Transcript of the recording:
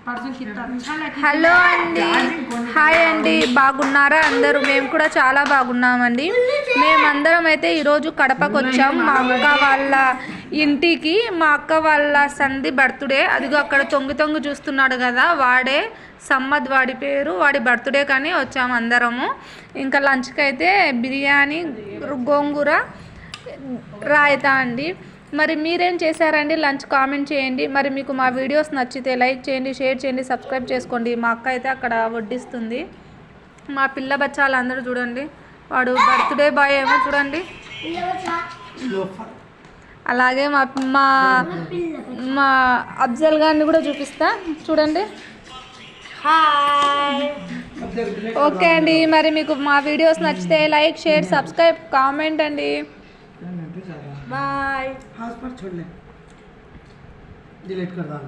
Hello అండి, hi అండి, బాగున్నారా అందరూ? మేము కూడా చాలా బాగున్నామండి. మేమందరం అయితే ఈరోజు కడపకు వచ్చాం మా అక్క వాళ్ళ ఇంటికి. మా అక్క వాళ్ళ సంధి బర్త్డే, అదిగో అక్కడ తొంగి చూస్తున్నాడు కదా, వాడే సమ్మద్, వాడి పేరు. వాడి బర్త్డే కానీ వచ్చాము అందరము. ఇంకా లంచ్కి అయితే బిర్యానీ, గోంగూర రాయితా అండి. మరి మీరేం చేశారండి లంచ్? కామెంట్ చేయండి. మరి మీకు మా వీడియోస్ నచ్చితే లైక్ చేయండి, షేర్ చేయండి, సబ్స్క్రైబ్ చేసుకోండి. మా అక్క అయితే అక్కడ వడ్డిస్తుంది. మా పిల్ల బచ్చాలు అందరూ చూడండి, వాడు బర్త్డే బాయ్ ఏమో చూడండి. అలాగే మా మా మా అఫ్జల్ గారిని కూడా చూపిస్తా, చూడండి. హాయ్. ఓకే అండి, మరి మీకు మా వీడియోస్ నచ్చితే లైక్, షేర్, సబ్స్క్రైబ్, కామెంట్ అండి. बाय. हॉटस्पॉट छोड़ ले, डिलीट कर डाल.